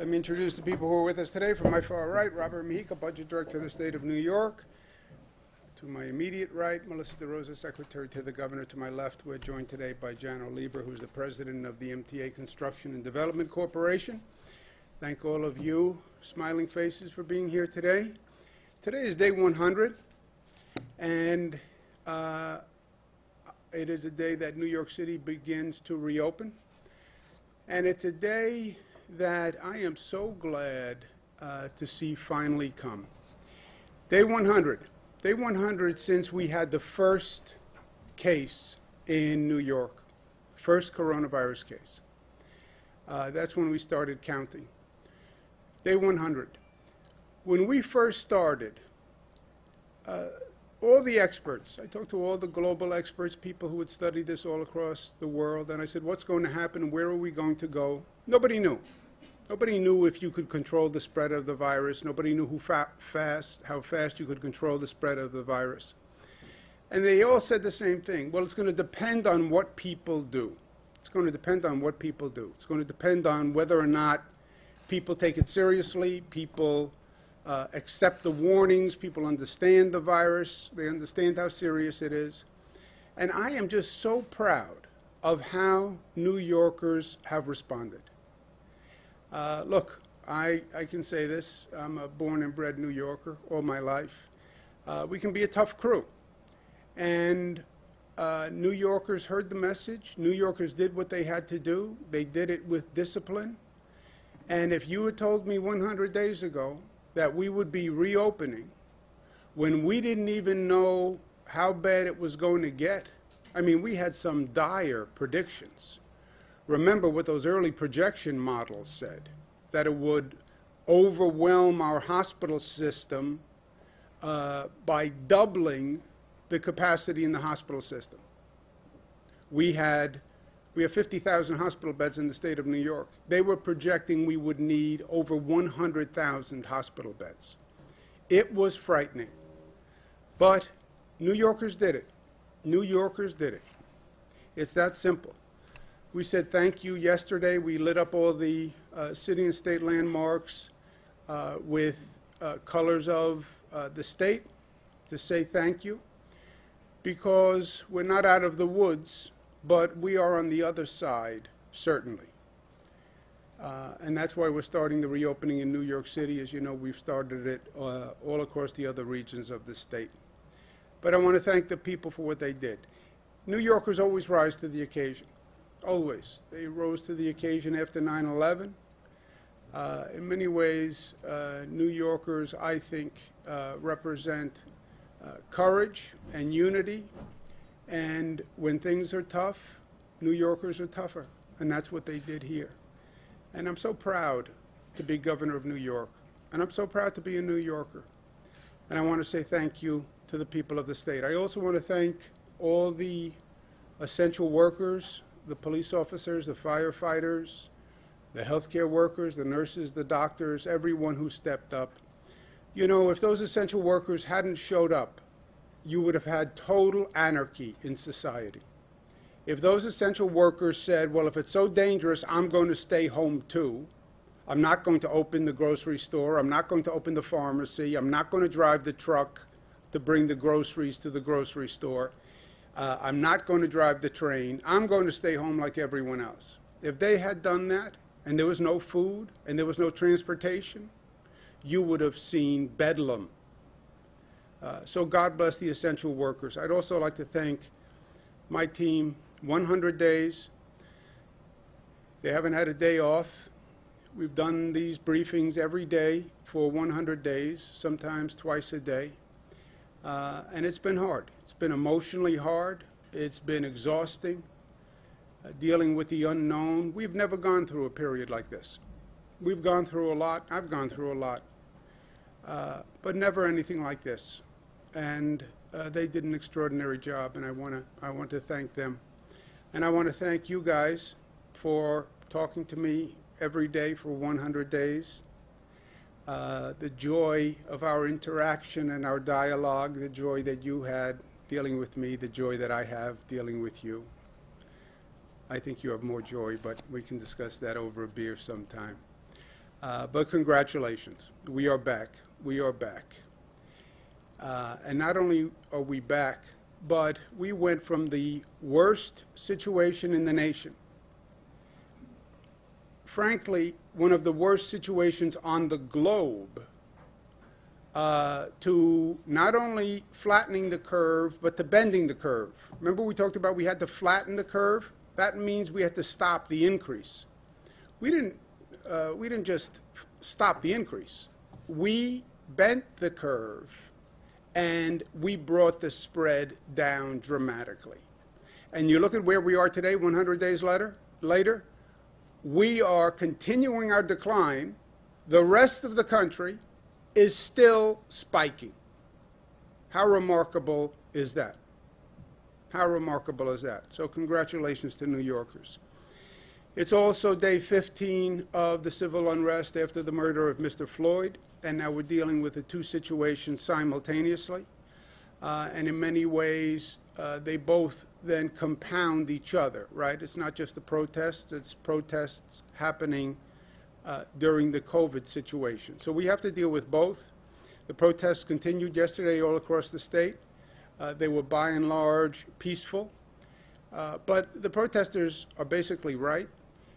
Let me introduce the people who are with us today. From my far right, Robert Mujica, Budget Director of the State of New York. To my immediate right, Melissa DeRosa, Secretary to the Governor. To my left, we're joined today by Jan Oliver, who's the President of the MTA Construction and Development Corporation. Thank all of you, smiling faces, for being here today. Today is day 100, and it is a day that New York City begins to reopen. And it's a day that I am so glad to see finally come. Day 100. Day 100 since we had the first case in New York, first coronavirus case. That's when we started counting. Day 100. When we first started, all the experts, I talked to all the global experts, people who had studied this all across the world, and I said, what's going to happen? Where are we going to go? Nobody knew. Nobody knew if you could control the spread of the virus. Nobody knew how fast you could control the spread of the virus. And they all said the same thing. Well, it's going to depend on what people do. It's going to depend on what people do. It's going to depend on whether or not people take it seriously, people accept the warnings, people understand the virus, they understand how serious it is. And I am just so proud of how New Yorkers have responded. Look, I can say this. I'm a born and bred New Yorker all my life. We can be a tough crew. And New Yorkers heard the message. New Yorkers did what they had to do. They did it with discipline. And if you had told me 100 days ago that we would be reopening when we didn't even know how bad it was going to get, I mean, we had some dire predictions. Remember what those early projection models said, that it would overwhelm our hospital system by doubling the capacity in the hospital system. We have 50,000 hospital beds in the state of New York. They were projecting we would need over 100,000 hospital beds. It was frightening. But New Yorkers did it. New Yorkers did it. It's that simple. We said thank you yesterday. We lit up all the city and state landmarks with colors of the state to say thank you, because we're not out of the woods, but we are on the other side, certainly. And that's why we're starting the reopening in New York City. As you know, we've started it all across the other regions of the state. But I want to thank the people for what they did. New Yorkers always rise to the occasion. Always. They rose to the occasion after 9/11. In many ways, New Yorkers, I think, represent courage and unity. And when things are tough, New Yorkers are tougher. And that's what they did here. And I'm so proud to be governor of New York. And I'm so proud to be a New Yorker. And I want to say thank you to the people of the state. I also want to thank all the essential workers, the police officers, the firefighters, the healthcare workers, the nurses, the doctors, everyone who stepped up. You know, if those essential workers hadn't showed up, you would have had total anarchy in society. If those essential workers said, well, if it's so dangerous, I'm going to stay home too. I'm not going to open the grocery store. I'm not going to open the pharmacy. I'm not going to drive the truck to bring the groceries to the grocery store. I'm not going to drive the train. I'm going to stay home like everyone else. If they had done that, and there was no food, and there was no transportation, you would have seen bedlam. So God bless the essential workers. I'd also like to thank my team. 100 days. They haven't had a day off. We've done these briefings every day for 100 days, sometimes twice a day. And it's been hard. It's been emotionally hard. It's been exhausting, dealing with the unknown. We've never gone through a period like this. We've gone through a lot. I've gone through a lot. But never anything like this. And they did an extraordinary job, and I want to thank them. And I want to thank you guys for talking to me every day for 100 days. The joy of our interaction and our dialogue, the joy that you had dealing with me, the joy that I have dealing with you. I think you have more joy, but we can discuss that over a beer sometime. But congratulations, we are back. We are back. And not only are we back, but we went from the worst situation in the nation, frankly, one of the worst situations on the globe, to not only flattening the curve, but to bending the curve. Remember we talked about we had to flatten the curve? That means we had to stop the increase. We didn't just stop the increase. We bent the curve, and we brought the spread down dramatically. And you look at where we are today, 100 days later, we are continuing our decline. The rest of the country is still spiking. How remarkable is that? How remarkable is that? So congratulations to New Yorkers. It's also day 15 of the civil unrest after the murder of Mr. Floyd, and now we're dealing with the two situations simultaneously. And in many ways, they both then compound each other, right? It's not just the protests, it's protests happening during the COVID situation. So we have to deal with both. The protests continued yesterday all across the state. They were by and large peaceful. But the protesters are basically right.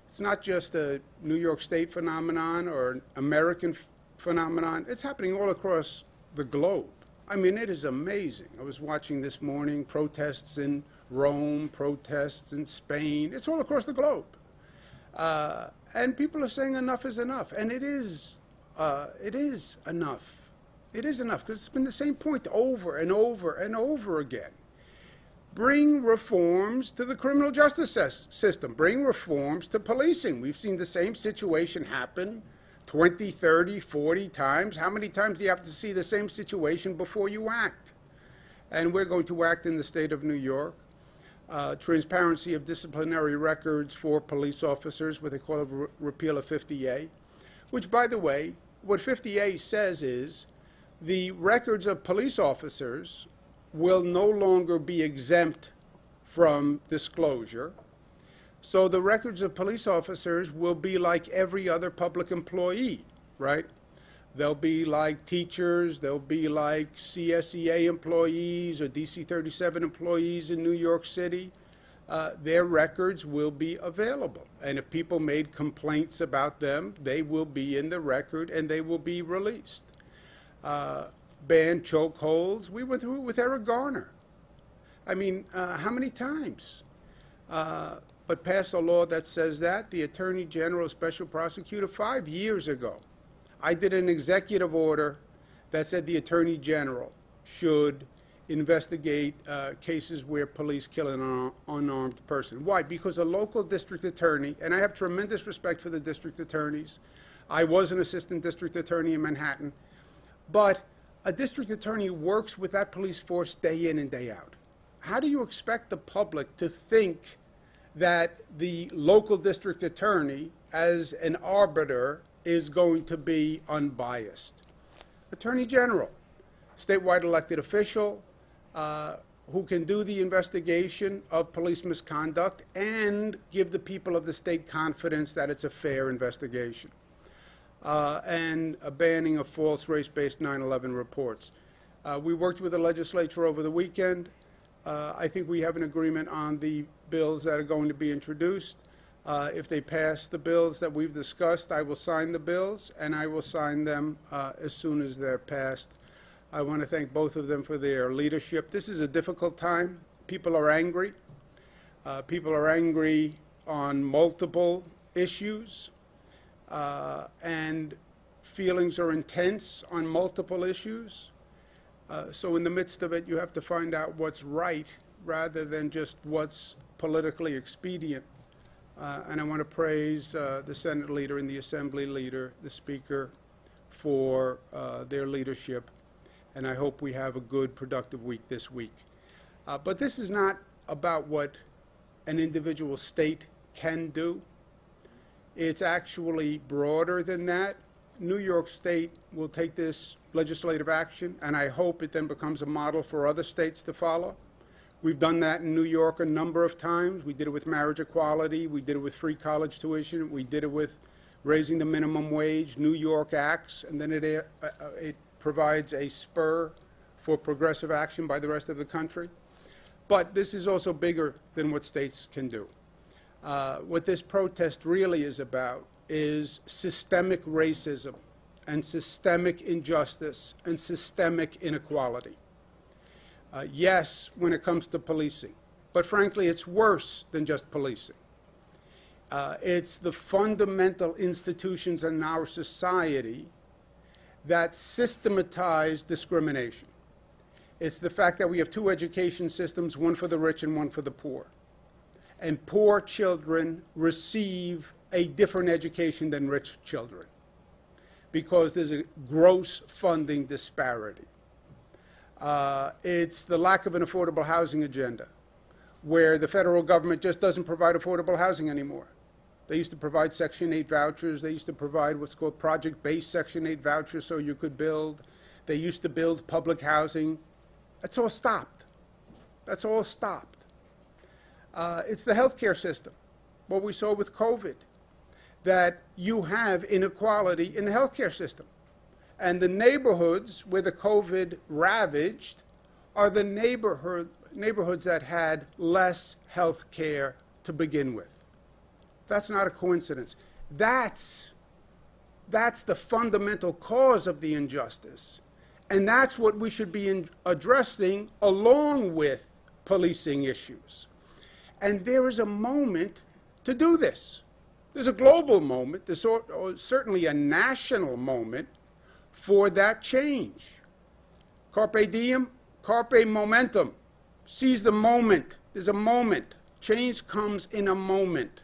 It's not just a New York State phenomenon or an American phenomenon. It's happening all across the globe. I mean, it is amazing. I was watching this morning protests in Rome, protests in Spain. It's all across the globe. And people are saying enough is enough. And it is enough. It is enough, because it's been the same point over and over and over again. Bring reforms to the criminal justice system. Bring reforms to policing. We've seen the same situation happen 20, 30, 40 times. How many times do you have to see the same situation before you act? And we're going to act in the state of New York. Transparency of disciplinary records for police officers, what they call a repeal of 50A, which, by the way, what 50A says is the records of police officers will no longer be exempt from disclosure. So the records of police officers will be like every other public employee, right? They'll be like teachers, they'll be like CSEA employees or DC 37 employees in New York City. Their records will be available. And if people made complaints about them, they will be in the record and they will be released. Ban chokeholds. We went through it with Eric Garner. I mean, how many times? But passed a law that says that. The Attorney General, Special Prosecutor, 5 years ago, I did an executive order that said the Attorney General should investigate cases where police kill an unarmed person. Why? Because a local district attorney, and I have tremendous respect for the district attorneys. I was an assistant district attorney in Manhattan, but a district attorney works with that police force day in and day out. How do you expect the public to think that the local district attorney, as an arbiter, is going to be unbiased? Attorney General, statewide elected official, who can do the investigation of police misconduct and give the people of the state confidence that it's a fair investigation. And a banning of false race-based 9/11 reports. We worked with the legislature over the weekend. I think we have an agreement on the bills that are going to be introduced. If they pass the bills that we've discussed, I will sign the bills, and I will sign them as soon as they're passed. I want to thank both of them for their leadership. This is a difficult time. People are angry. People are angry on multiple issues. And feelings are intense on multiple issues. So in the midst of it, you have to find out what's right rather than just what's politically expedient. And I want to praise the Senate leader and the Assembly leader, the Speaker, for their leadership. And I hope we have a good, productive week this week. But this is not about what an individual state can do. It's actually broader than that. New York State will take this legislative action, and I hope it then becomes a model for other states to follow. We've done that in New York a number of times. We did it with marriage equality. We did it with free college tuition. We did it with raising the minimum wage, New York acts, and then it provides a spur for progressive action by the rest of the country. But this is also bigger than what states can do. What this protest really is about is systemic racism and systemic injustice and systemic inequality. Yes, when it comes to policing, but frankly, it's worse than just policing. It's the fundamental institutions in our society that systematize discrimination. It's the fact that we have two education systems, one for the rich and one for the poor. And poor children receive a different education than rich children because there's a gross funding disparity. It's the lack of an affordable housing agenda, where the federal government just doesn't provide affordable housing anymore. They used to provide Section 8 vouchers. They used to provide what's called project-based Section 8 vouchers so you could build. They used to build public housing. That's all stopped. That's all stopped. It's the healthcare system, what we saw with COVID, that you have inequality in the healthcare system. And the neighborhoods where the COVID ravaged are the neighborhoods that had less health care to begin with. That's not a coincidence. That's the fundamental cause of the injustice. And that's what we should be addressing along with policing issues. And there is a moment to do this. There's a global moment. There's certainly a national moment for that change. Carpe diem, carpe momentum. Seize the moment. There's a moment. Change comes in a moment.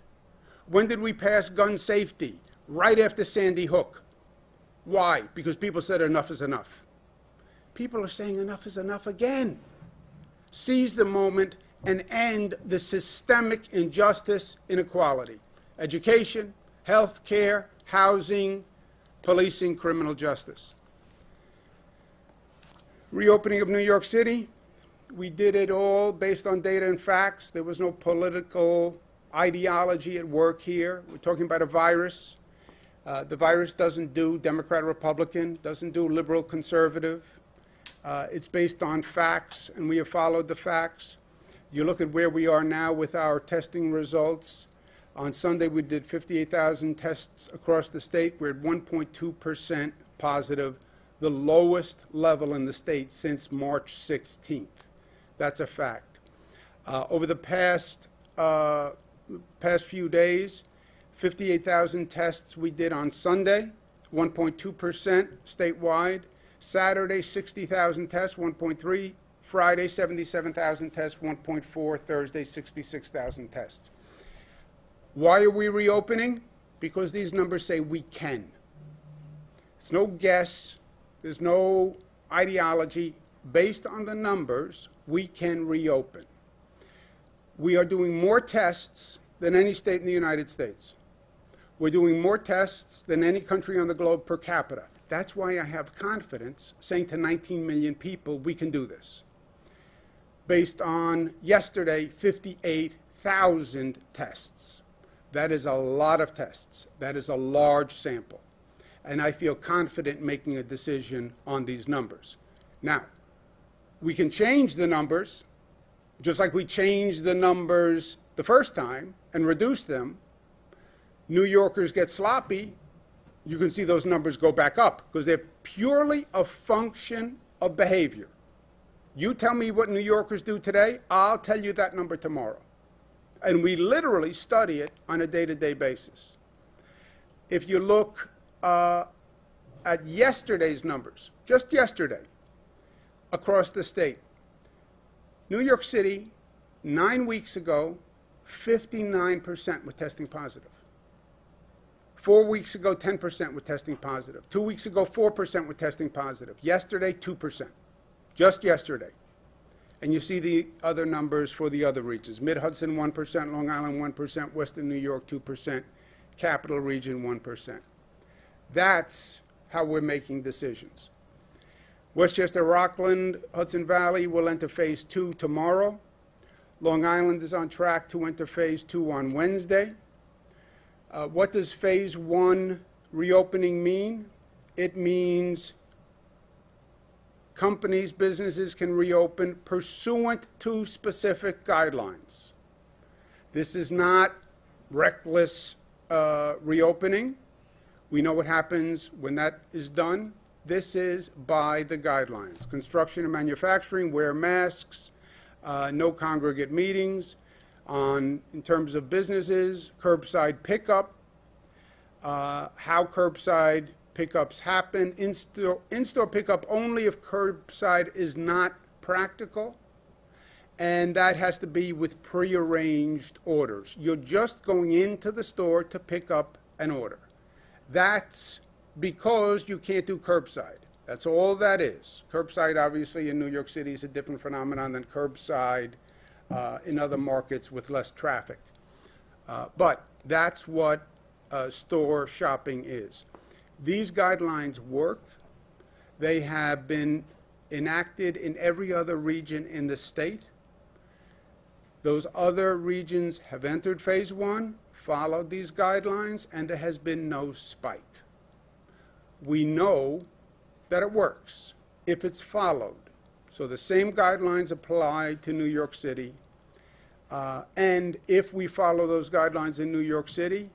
When did we pass gun safety? Right after Sandy Hook. Why? Because people said enough is enough. People are saying enough is enough again. Seize the moment and end the systemic injustice, inequality. Education, health care, housing, policing, criminal justice. Reopening of New York City. We did it all based on data and facts. There was no political ideology at work here. We're talking about a virus. The virus doesn't do Democrat, Republican, doesn't do liberal, conservative. It's based on facts, and we have followed the facts. You look at where we are now with our testing results. On Sunday, we did 58,000 tests across the state. We're at 1.2% positive, the lowest level in the state since March 16th. That's a fact. Over the past few days, 58,000 tests we did on Sunday, 1.2% statewide. Saturday, 60,000 tests, 1.3. Friday, 77,000 tests, 1.4. Thursday, 66,000 tests. Why are we reopening? Because these numbers say we can. It's no guess. There's no ideology. Based on the numbers, we can reopen. We are doing more tests than any state in the United States. We're doing more tests than any country on the globe per capita. That's why I have confidence saying to 19 million people, we can do this. Based on yesterday, 58,000 tests. That is a lot of tests. That is a large sample. And I feel confident making a decision on these numbers. Now, we can change the numbers, just like we changed the numbers the first time and reduce them. New Yorkers get sloppy, you can see those numbers go back up because they're purely a function of behavior. You tell me what New Yorkers do today, I'll tell you that number tomorrow. And we literally study it on a day-to-day basis. If you look at yesterday's numbers, just yesterday, across the state, New York City, 9 weeks ago, 59% were testing positive. 4 weeks ago, 10% were testing positive. 2 weeks ago, 4% were testing positive. Yesterday, 2%. Just yesterday. And you see the other numbers for the other regions. Mid-Hudson, 1%, Long Island, 1%, Western New York, 2%, Capital Region, 1%. That's how we're making decisions. Westchester, Rockland, Hudson Valley will enter Phase 2 tomorrow. Long Island is on track to enter Phase 2 on Wednesday. What does phase one reopening mean? It means companies, businesses can reopen pursuant to specific guidelines. This is not reckless reopening. We know what happens when that is done. This is by the guidelines. Construction and manufacturing, wear masks, no congregate meetings. In terms of businesses, curbside pickup, how curbside pickups happen, in-store pickup only if curbside is not practical, and that has to be with prearranged orders. You're just going into the store to pick up an order. That's because you can't do curbside. That's all that is. Curbside, obviously, in New York City is a different phenomenon than curbside in other markets with less traffic. But that's what store shopping is. These guidelines work. They have been enacted in every other region in the state. Those other regions have entered phase one, followed these guidelines, and there has been no spike. We know that it works if it's followed. So the same guidelines apply to New York City. And if we follow those guidelines in New York City,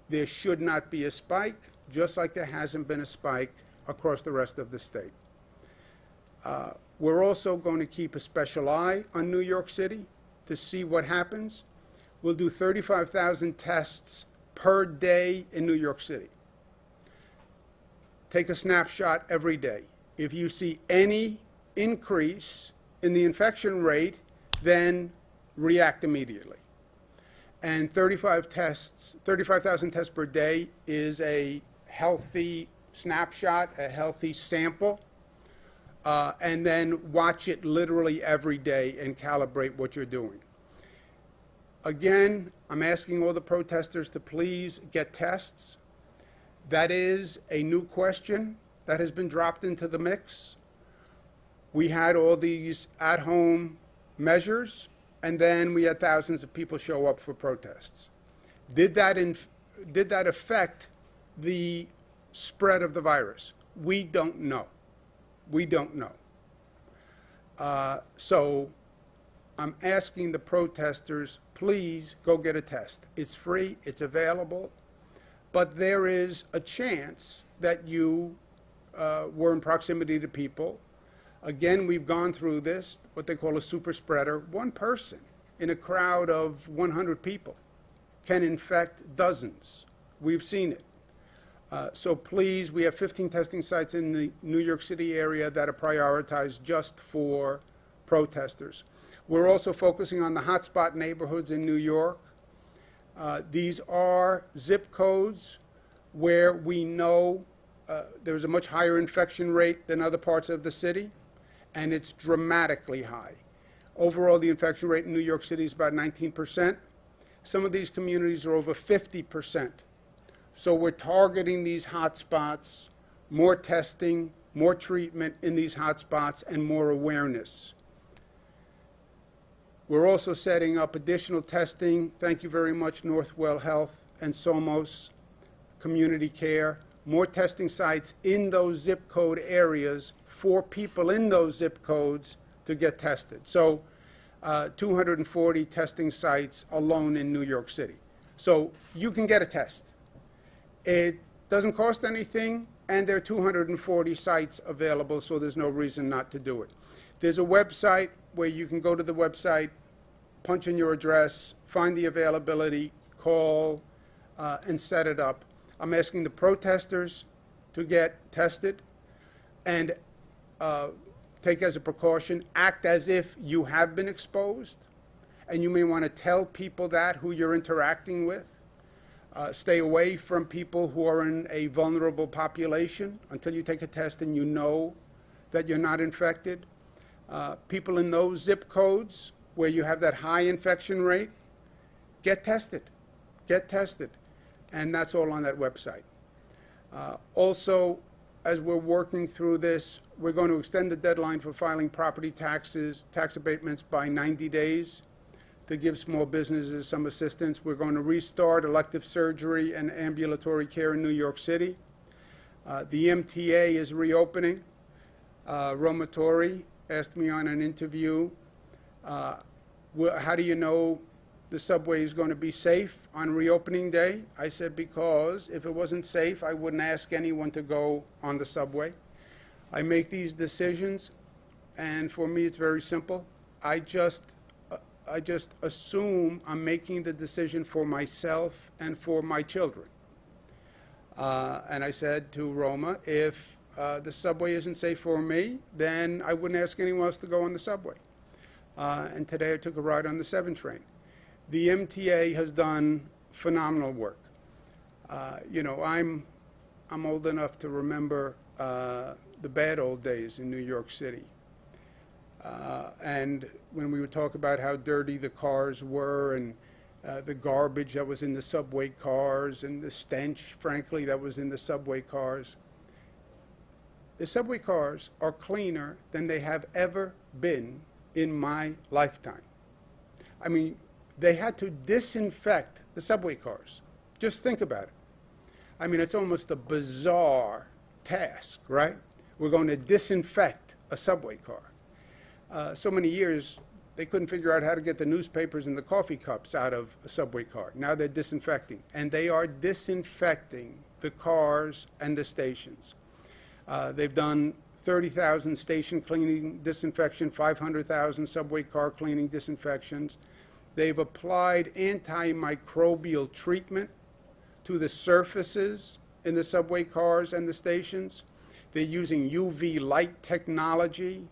there should not be a spike, just like there hasn't been a spike across the rest of the state. We're also going to keep a special eye on New York City to see what happens. We'll do 35,000 tests per day in New York City. Take a snapshot every day. If you see any increase in the infection rate, then react immediately. And 35,000 tests per day is a healthy snapshot, a healthy sample, and then watch it literally every day and calibrate what you're doing. Again, I'm asking all the protesters to please get tests. That is a new question that has been dropped into the mix. We had all these at-home measures, and then we had thousands of people show up for protests. Did that affect the spread of the virus? We don't know. We don't know. So I'm asking the protesters, please go get a test. It's free, it's available, but there is a chance that you were in proximity to people. Again, we've gone through this, what they call a super spreader. One person in a crowd of 100 people can infect dozens. We've seen it. So please, we have 15 testing sites in the New York City area that are prioritized just for protesters. We're also focusing on the hotspot neighborhoods in New York. These are zip codes where we know there's a much higher infection rate than other parts of the city, and it's dramatically high. Overall, the infection rate in New York City is about 19%. Some of these communities are over 50%. So we're targeting these hotspots, more testing, more treatment in these hotspots, and more awareness. We're also setting up additional testing. Thank you very much, Northwell Health and Somos Community Care. More testing sites in those zip code areas for people in those zip codes to get tested. So 240 testing sites alone in New York City. So you can get a test. It doesn't cost anything, and there are 240 sites available, so there's no reason not to do it. There's a website where you can go to the website, punch in your address, find the availability, call, and set it up. I'm asking the protesters to get tested and take as a precaution, act as if you have been exposed, and you may want to tell people that who you're interacting with. Stay away from people who are in a vulnerable population until you take a test and you know that you're not infected. People in those zip codes where you have that high infection rate, get tested. Get tested. And that's all on that website. Also, as we're working through this, we're going to extend the deadline for filing property taxes, tax abatements by 90 days to give small businesses some assistance. We're going to restart elective surgery and ambulatory care in New York City. The MTA is reopening. Roma Torre asked me on an interview, how do you know the subway is going to be safe on reopening day? I said, because if it wasn't safe, I wouldn't ask anyone to go on the subway. I make these decisions, and for me it's very simple. I just assume I'm making the decision for myself and for my children. And I said to Roma, if the subway isn't safe for me, then I wouldn't ask anyone else to go on the subway. And today I took a ride on the 7 train. The MTA has done phenomenal work. You know, I'm old enough to remember the bad old days in New York City. And when we would talk about how dirty the cars were and the garbage that was in the subway cars and the stench, frankly, that was in the subway cars. The subway cars are cleaner than they have ever been in my lifetime. I mean, they had to disinfect the subway cars. Just think about it. I mean, it's almost a bizarre task, right? We're going to disinfect a subway car. So many years, they couldn't figure out how to get the newspapers and the coffee cups out of a subway car. Now they're disinfecting. And they are disinfecting the cars and the stations. They've done 30,000 station cleaning disinfection, 500,000 subway car cleaning disinfections. They've applied antimicrobial treatment to the surfaces in the subway cars and the stations. They're using UV light technology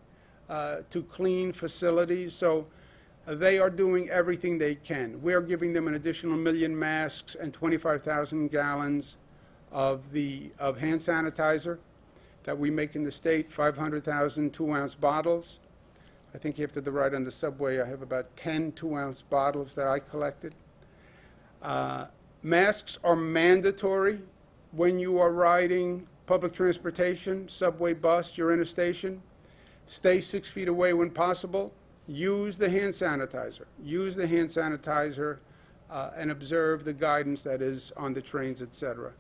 to clean facilities. So they are doing everything they can. We are giving them an additional 1 million masks and 25,000 gallons of hand sanitizer that we make in the state, 500,000 2-ounce bottles. I think after the ride on the subway, I have about 10 2-ounce bottles that I collected. Masks are mandatory when you are riding public transportation, subway, bus, you're in a station. Stay 6 feet away when possible. Use the hand sanitizer. Use the hand sanitizer and observe the guidance that is on the trains, etc.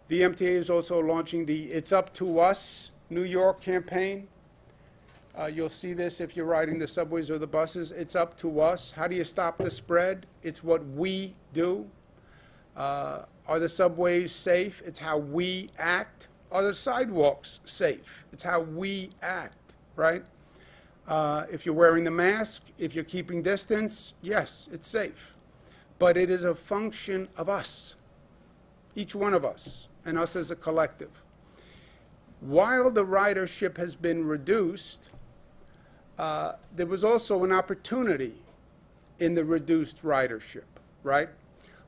The MTA is also launching the It's Up to Us New York campaign. You'll see this if you're riding the subways or the buses. It's up to us. How do you stop the spread? It's what we do. Are the subways safe? It's how we act. Are the sidewalks safe? It's how we act, right? If you're wearing the mask, if you're keeping distance, yes, it's safe. But it is a function of us, each one of us, and us as a collective. While the ridership has been reduced, there was also an opportunity in the reduced ridership, right?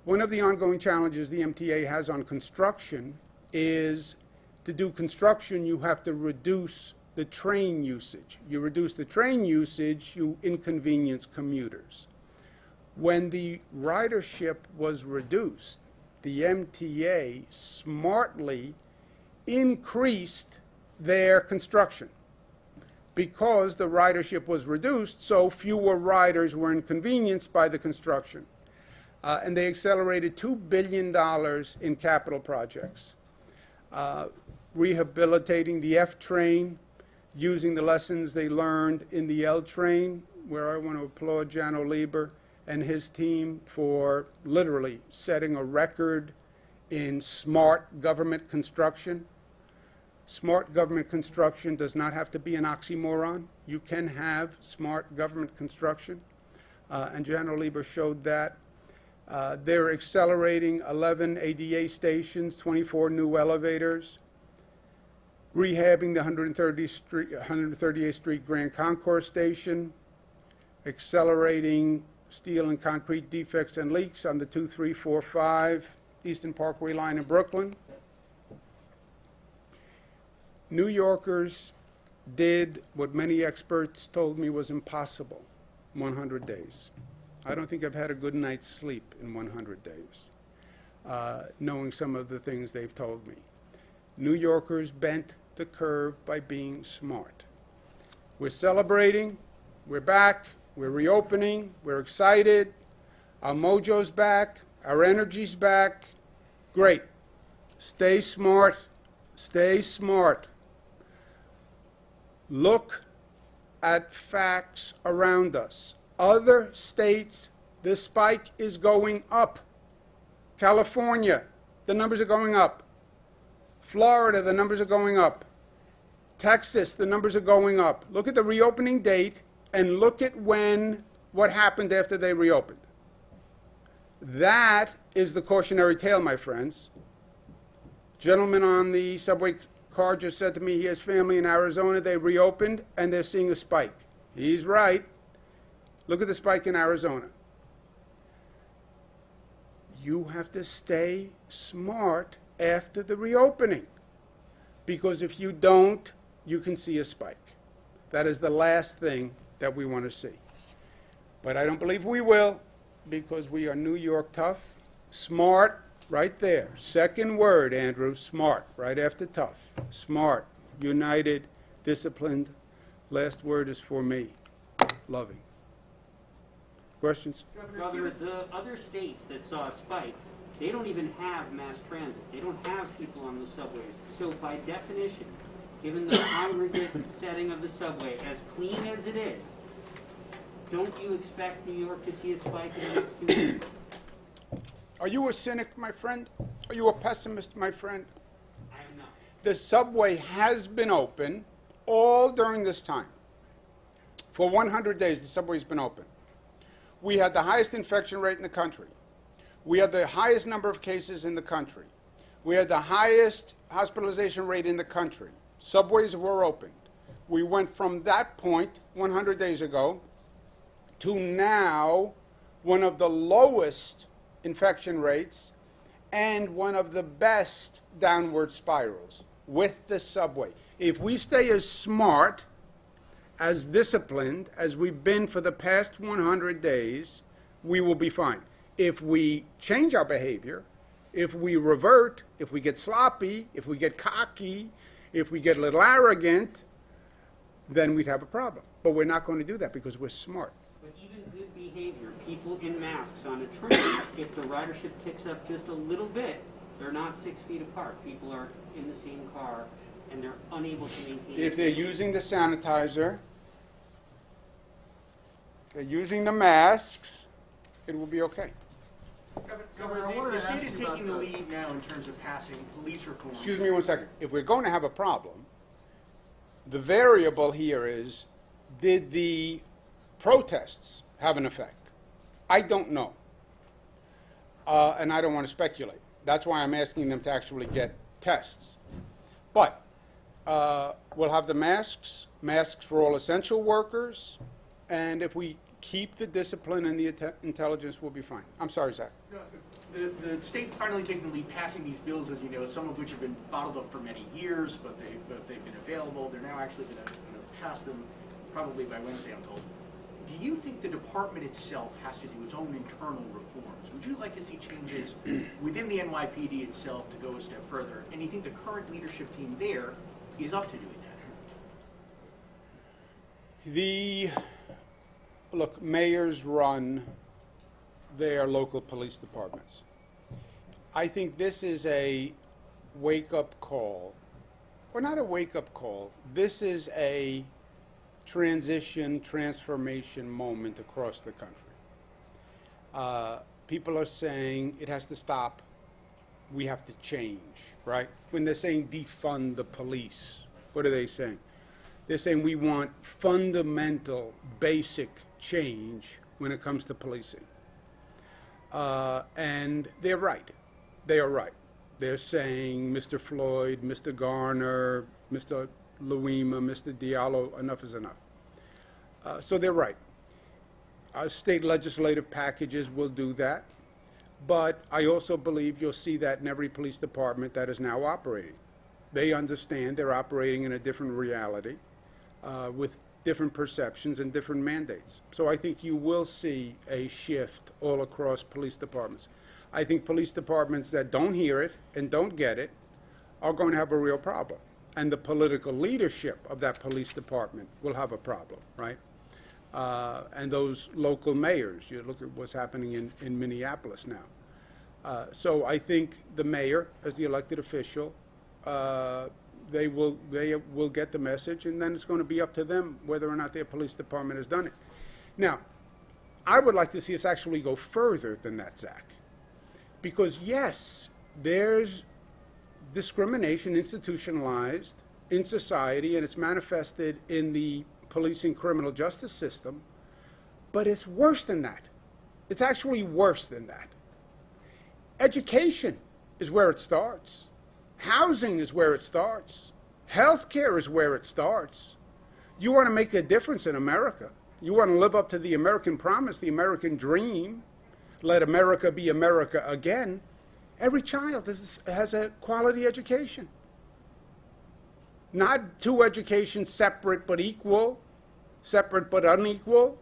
One of the ongoing challenges the MTA has on construction is to do construction, you have to reduce the train usage. You reduce the train usage, you inconvenience commuters. When the ridership was reduced, the MTA smartly increased their construction because the ridership was reduced, so fewer riders were inconvenienced by the construction. And they accelerated $2 billion in capital projects, rehabilitating the F train, using the lessons they learned in the L train, where I want to applaud Jano Lieber and his team for literally setting a record in smart government construction. Smart government construction does not have to be an oxymoron. You can have smart government construction, and Jano Lieber showed that. They're accelerating 11 ADA stations, 24 new elevators, rehabbing the 138th Street Grand Concourse station, accelerating steel and concrete defects and leaks on the 2345 Eastern Parkway line in Brooklyn. New Yorkers did what many experts told me was impossible, 100 days. I don't think I've had a good night's sleep in 100 days, knowing some of the things they've told me. New Yorkers bent the curve by being smart. We're celebrating. We're back. We're reopening. We're excited. Our mojo's back. Our energy's back. Great. Stay smart. Stay smart. Look at facts around us. Other states, the spike is going up. California, the numbers are going up. Florida, the numbers are going up. Texas, the numbers are going up. Look at the reopening date and look at what happened after they reopened. That is the cautionary tale, my friends. Gentleman on the subway car just said to me he has family in Arizona. They reopened and they're seeing a spike. He's right. Look at the spike in Arizona. You have to stay smart after the reopening, because if you don't, you can see a spike. That is the last thing that we want to see. But I don't believe we will, because we are New York tough. Smart, right there. Second word, Andrew, smart, right after tough. Smart, united, disciplined. Last word is for me, loving. Questions? Governor, the other states that saw a spike, they don't even have mass transit. They don't have people on the subways. So by definition, given the congregate setting of the subway, as clean as it is, don't you expect New York to see a spike in the next 2 weeks? Are you a cynic, my friend? Are you a pessimist, my friend? I am not. The subway has been open all during this time. For 100 days, the subway's been open. We had the highest infection rate in the country. We had the highest number of cases in the country. We had the highest hospitalization rate in the country. Subways were opened. We went from that point 100 days ago to now one of the lowest infection rates and one of the best downward spirals with the subway. If we stay as smart, as disciplined as we've been for the past 100 days, we will be fine. If we change our behavior, if we revert, if we get sloppy, if we get cocky, if we get a little arrogant, then we'd have a problem. But we're not going to do that because we're smart. But even good behavior, people in masks on a train, if the ridership ticks up just a little bit, they're not 6 feet apart. People are in the same car, and they're unable to maintain. If they're using the sanitizer, they're using the masks, it will be okay. Governor, the state is taking the lead now in terms of passing police reform. Excuse me one second. If we're going to have a problem, the variable here is, did the protests have an effect? I don't know. And I don't want to speculate. That's why I'm asking them to actually get tests. But we'll have the masks for all essential workers, and if we keep the discipline and the intelligence, we'll be fine. I'm sorry, Zach. No, the state finally taking the lead, passing these bills, as you know, some of which have been bottled up for many years, but they've been available. They're now actually going to pass them probably by Wednesday, I'm told. Do you think the department itself has to do its own internal reforms? Would you like to see changes within the NYPD itself to go a step further? And do you think the current leadership team there is up to doing that? Look, mayors run their local police departments. I think this is a wake-up call. Or not a wake-up call. This is a transformation moment across the country. People are saying it has to stop. We have to change, right? When they're saying defund the police, what are they saying? They're saying we want fundamental, basic change when it comes to policing. And they're right. They are right. They're saying Mr. Floyd, Mr. Garner, Mr. Louima, Mr. Diallo, enough is enough. So they're right. Our state legislative packages will do that. But I also believe you'll see that in every police department that is now operating. They understand they're operating in a different reality with different perceptions and different mandates. So I think you will see a shift all across police departments. I think police departments that don't hear it and don't get it are going to have a real problem. And the political leadership of that police department will have a problem, right? and those local mayors. You look at what's happening in Minneapolis now. So I think the mayor, as the elected official, they will get the message, and then it's going to be up to them whether or not their police department has done it. Now, I would like to see us actually go further than that, Zach, because yes, there's discrimination institutionalized in society, and it's manifested in the policing criminal justice system, but it's worse than that. It's actually worse than that. Education is where it starts. Housing is where it starts. Healthcare is where it starts. You want to make a difference in America. You want to live up to the American promise, the American dream, let America be America again. Every child has a quality education. Not two educations separate but equal, separate but unequal.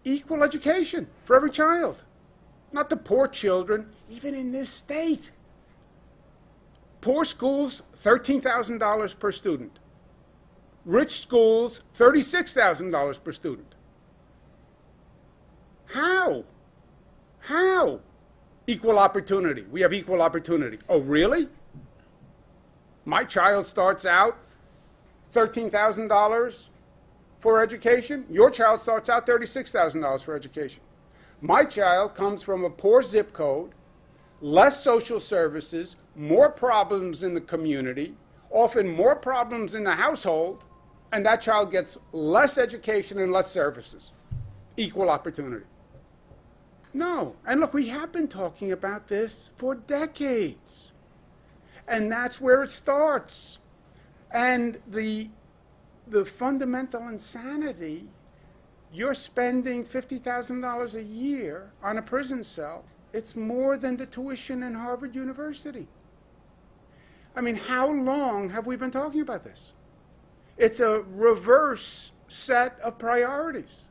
Equal education for every child. Not the poor children, even in this state. Poor schools, $13,000 per student. Rich schools, $36,000 per student. How? How? Equal opportunity. We have equal opportunity. Oh, really? My child starts out $13,000 for education. Your child starts out $36,000 for education. My child comes from a poor zip code, less social services, more problems in the community, often more problems in the household, and that child gets less education and less services. Equal opportunity. No. And look, we have been talking about this for decades. And that's where it starts. And the fundamental insanity, you're spending $50,000 a year on a prison cell. It's more than the tuition in Harvard University. I mean, how long have we been talking about this? It's a reverse set of priorities.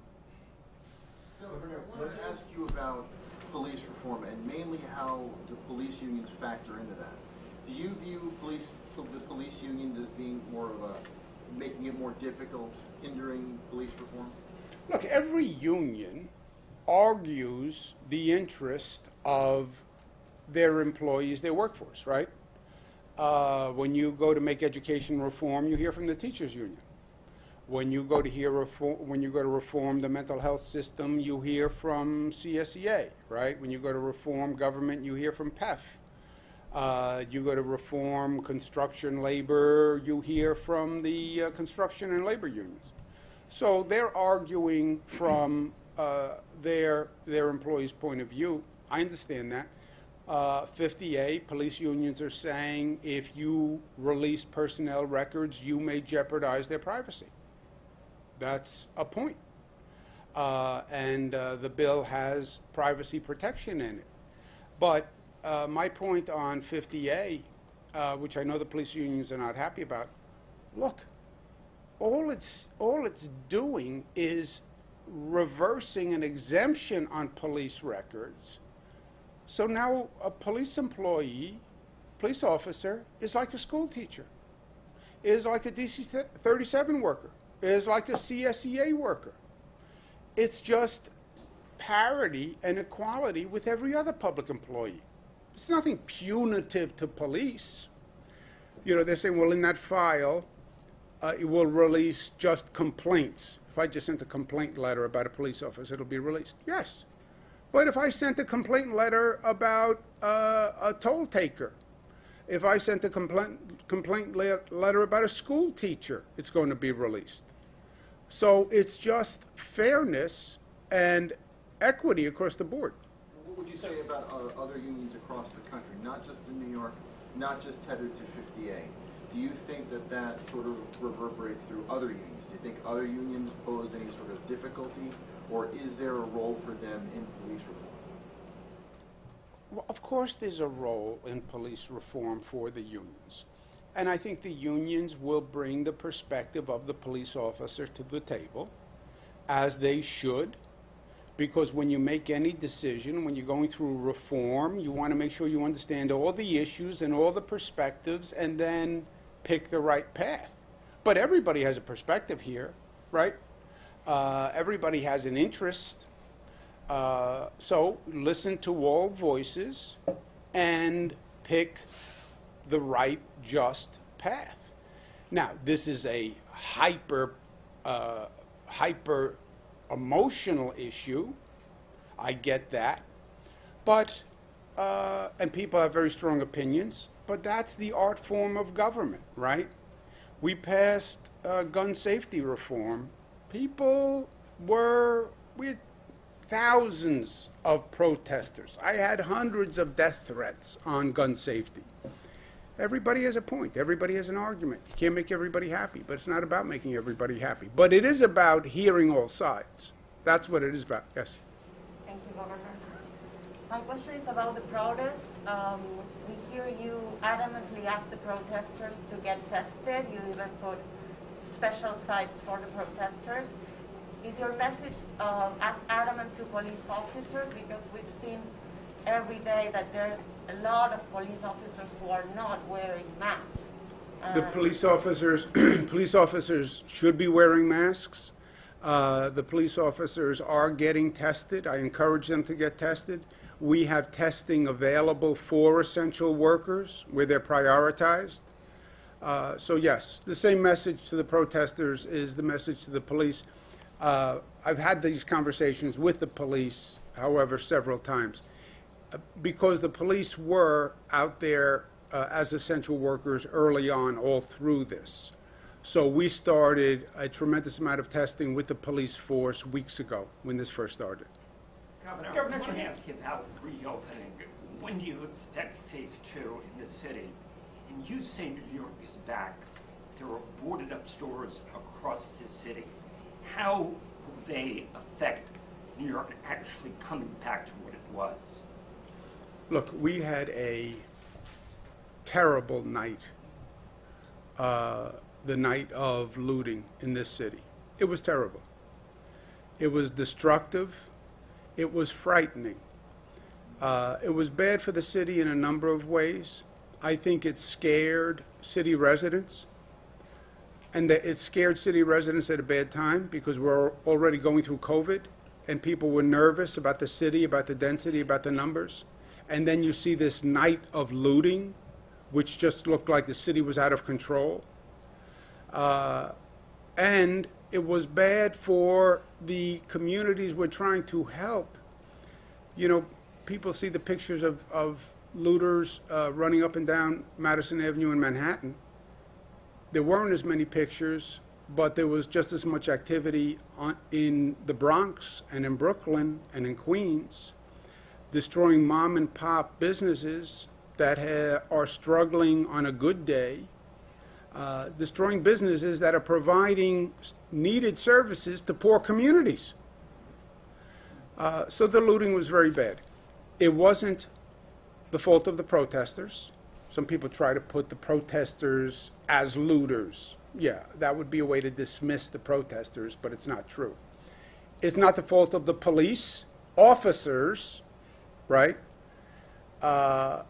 Governor, I want to ask you about police reform and mainly how the police unions factor into that. Do you view the police unions as being more of a, making it more difficult, hindering police reform? Look, every union argues the interest of their employees, their workforce, right? When you go to make education reform, you hear from the teachers union. When you go to reform the mental health system, you hear from CSEA, right? When you go to reform government, you hear from PEF. You go to reform construction labor, you hear from the construction and labor unions. So they're arguing from their employees' point of view. I understand that. 50A, police unions are saying if you release personnel records, you may jeopardize their privacy. That's a point. And the bill has privacy protection in it. But my point on 50A, which I know the police unions are not happy about, look, all it's doing is reversing an exemption on police records. So now a police employee, police officer, is like a school teacher, is like a DC 37 worker, is like a CSEA worker. It's just parity and equality with every other public employee. It's nothing punitive to police. You know, they're saying, well, in that file, it will release just complaints. If I just sent a complaint letter about a police officer, it'll be released. Yes. But if I sent a complaint letter about a toll taker, if I sent a complaint letter about a school teacher, it's going to be released. So it's just fairness and equity across the board. What would you say about other unions across the country, not just in New York, not just tethered to 50A? Do you think that sort of reverberates through other unions? Do you think other unions pose any sort of difficulty, or is there a role for them in police reform? Well, of course there's a role in police reform for the unions. And I think the unions will bring the perspective of the police officer to the table, as they should, because when you make any decision, when you're going through reform, you want to make sure you understand all the issues and all the perspectives and then pick the right path. But everybody has a perspective here, right? Everybody has an interest. So listen to all voices and pick the right, just path. Now, this is a hyper emotional issue. I get that. But, and people have very strong opinions, but that's the art form of government, right? We passed gun safety reform. We had thousands of protesters. I had hundreds of death threats on gun safety. Everybody has a point. Everybody has an argument. You can't make everybody happy, but it's not about making everybody happy. But it is about hearing all sides. That's what it is about. Yes? Thank you, Governor. My question is about the protests. We hear you adamantly ask the protesters to get tested. You even put special sites for the protesters. Is your message as adamant to police officers? Because we've seen every day that there's a lot of police officers who are not wearing masks. The police officers should be wearing masks. The police officers are getting tested. I encourage them to get tested. We have testing available for essential workers where they're prioritized. So yes, the same message to the protesters is the message to the police. I've had these conversations with the police, however, several times, because the police were out there as essential workers early on all through this. So we started a tremendous amount of testing with the police force weeks ago when this first started. Governor, can I ask you about reopening? When do you expect phase 2 in the city? And you say New York is back. There are boarded up stores across the city. How will they affect New York actually coming back to what it was? Look, we had a terrible night, the night of looting in this city. It was terrible. It was destructive. It was frightening. It was bad for the city in a number of ways. I think it scared city residents. And it scared city residents at a bad time because we're already going through COVID and people were nervous about the city, about the density, about the numbers. And then you see this night of looting, which just looked like the city was out of control. And it was bad for the communities we're trying to help. You know, people see the pictures of looters running up and down Madison Avenue in Manhattan. There weren't as many pictures, but there was just as much activity in the Bronx and in Brooklyn and in Queens, destroying mom and pop businesses that are struggling on a good day, destroying businesses that are providing needed services to poor communities. So the looting was very bad. It wasn't the fault of the protesters. Some people try to put the protesters as looters. Yeah, that would be a way to dismiss the protesters, but it's not true. It's not the fault of the police officers, right? The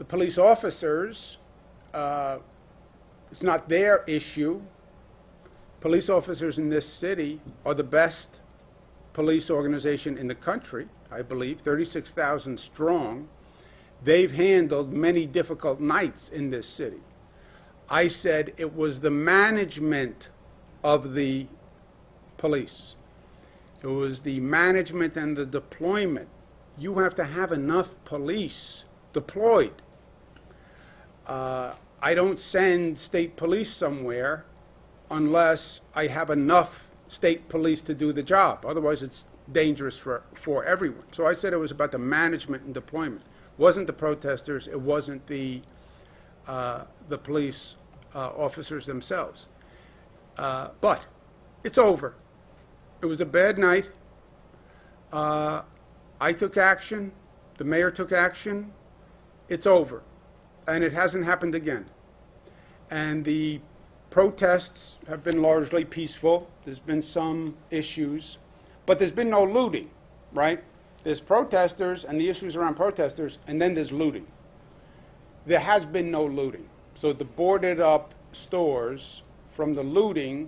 police officers, it's not their issue. Police officers in this city are the best police organization in the country, I believe, 36,000 strong. They've handled many difficult nights in this city. I said it was the management of the police. It was the management and the deployment. You have to have enough police deployed. I don't send state police somewhere unless I have enough state police to do the job. Otherwise, it's dangerous for everyone. So I said it was about the management and deployment. It wasn't the protesters. It wasn't the police officers themselves. But it's over. It was a bad night. I took action. The mayor took action. It's over. And it hasn't happened again. And the protests have been largely peaceful. There's been some issues. But there's been no looting, right? There's protesters and the issues around protesters, and then there's looting. There has been no looting. So the boarded up stores from the looting,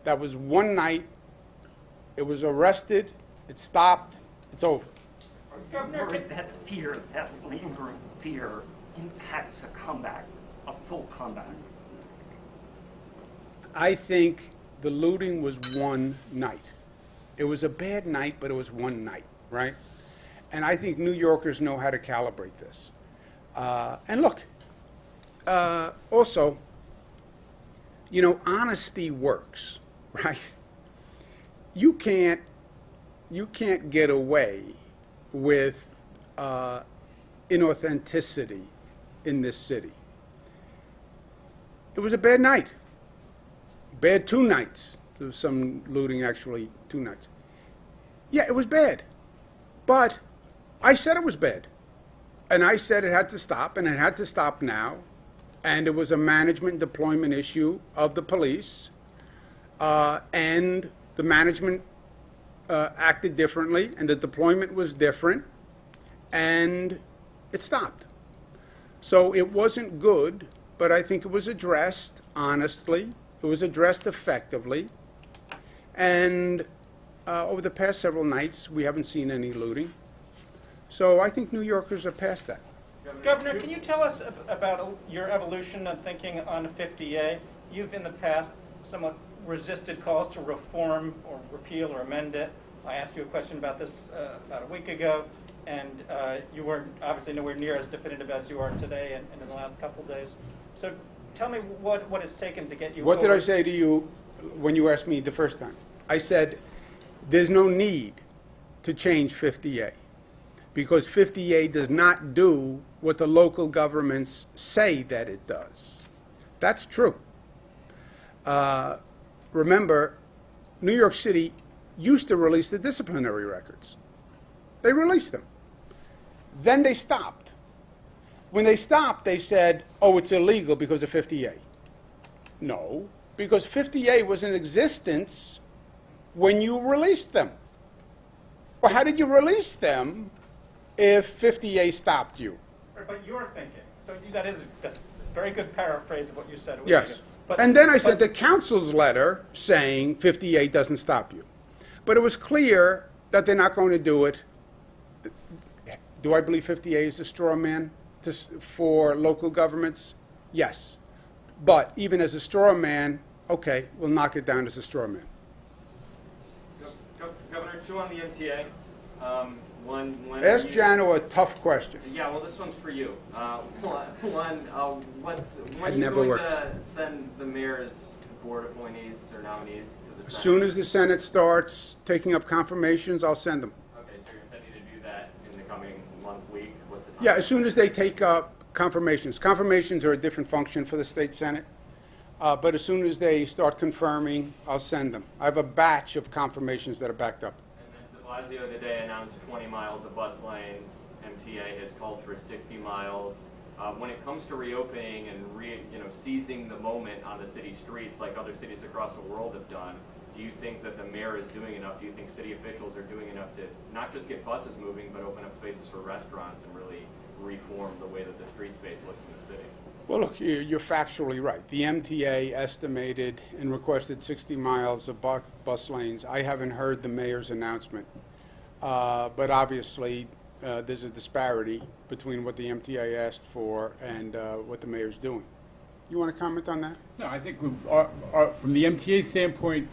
that was one night It was arrested. It stopped. It's over. Governor, that fear, that lingering fear, impacts a comeback, a full comeback. I think the looting was one night. It was a bad night, but it was one night, right? And I think New Yorkers know how to calibrate this. And look, also, you know, honesty works, right? You can't get away with inauthenticity in this city. It was a bad night. Bad 2 nights. There was some looting, actually, 2 nights. Yeah, it was bad. But I said it was bad. And I said it had to stop, and it had to stop now. And it was a management deployment issue of the police. And the management acted differently, and the deployment was different, and it stopped. So it wasn't good, but I think it was addressed honestly. It was addressed effectively. And over the past several nights, we haven't seen any looting. So I think New Yorkers are past that. Governor, can you tell us about your evolution of thinking on 50A? You've in the past somewhat resisted calls to reform or repeal or amend it. I asked you a question about this about a week ago, and you were obviously nowhere near as definitive as you are today and in the last couple of days. So tell me what it's taken to get you What over. did I say to you when you asked me the first time? I said, there's no need to change 50A because 50A does not do what the local governments say that it does. That's true. Remember, New York City used to release the disciplinary records. They released them. Then they stopped. When they stopped, they said, oh, it's illegal because of 50A. No, because 50A was in existence when you released them. Well, how did you release them if 50A stopped you? But you're thinking. So that's a very good paraphrase of what you said. Yes. And then I sent the council's letter saying 50A doesn't stop you. But it was clear that they're not going to do it. Do I believe 50A is a straw man for local governments? Yes. But even as a straw man, okay, we'll knock it down as a straw man. Governor, 2 on the MTA. Ask Jano a tough question. Yeah, well, this one's for you. When It are you never going works. to send the mayor's board appointees or nominees to the As Senate? soon as the Senate starts taking up confirmations, I'll send them. Okay, so you're intending to do that in the coming month, week? What's the time? Yeah, as soon as they take up confirmations. Confirmations are a different function for the state Senate. But as soon as they start confirming, I'll send them. I have a batch of confirmations that are backed up. And then de Blasio today announced 20 miles of bus lanes. MTA has called for 60 miles. When it comes to reopening and seizing the moment on the city streets like other cities across the world have done, do you think that the mayor is doing enough? Do you think city officials are doing enough to not just get buses moving, but open up spaces for restaurants and really reform the way that the street space looks in the city? Well, look, you're factually right. The MTA estimated and requested 60 miles of bus lanes. I haven't heard the mayor's announcement. But obviously, there's a disparity between what the MTA asked for and what the mayor's doing. You want to comment on that? No, I think from the MTA standpoint,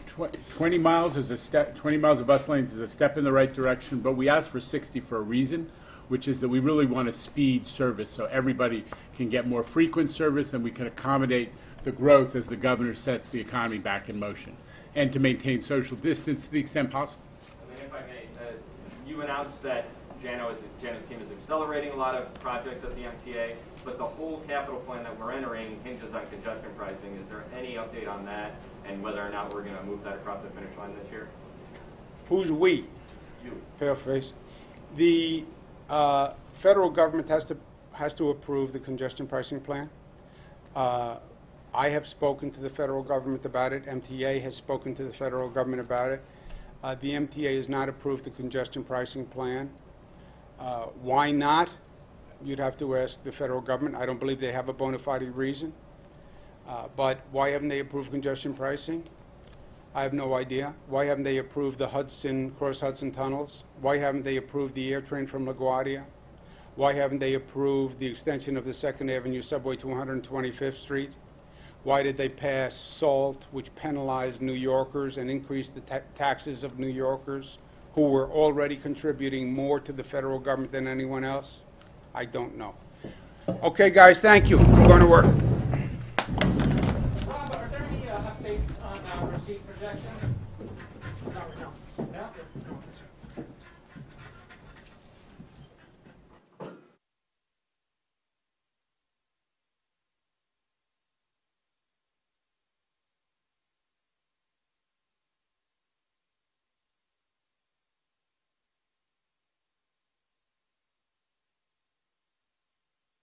20 miles is a step. 20 miles of bus lanes is a step in the right direction. But we asked for 60 for a reason, which is that we really want to speed service so everybody can get more frequent service and we can accommodate the growth as the governor sets the economy back in motion, and to maintain social distance to the extent possible. And then if I may, you announced that Jano's team is accelerating a lot of projects at the MTA, but the whole capital plan that we're entering hinges on congestion pricing. Is there any update on that and whether or not we're going to move that across the finish line this year? Who's we? You. Paleface. The federal government has to approve the congestion pricing plan. I have spoken to the federal government about it. MTA has spoken to the federal government about it. The MTA has not approved the congestion pricing plan. Why not? You'd have to ask the federal government. I don't believe they have a bona fide reason. But why haven't they approved congestion pricing? I have no idea. Why haven't they approved the cross Hudson tunnels? Why haven't they approved the air train from LaGuardia? Why haven't they approved the extension of the 2nd Avenue subway to 125th Street? Why did they pass SALT, which penalized New Yorkers and increased the taxes of New Yorkers, who were already contributing more to the federal government than anyone else? I don't know. Okay, guys, thank you. I'm going to work. Rob, are there any updates on receipt projections?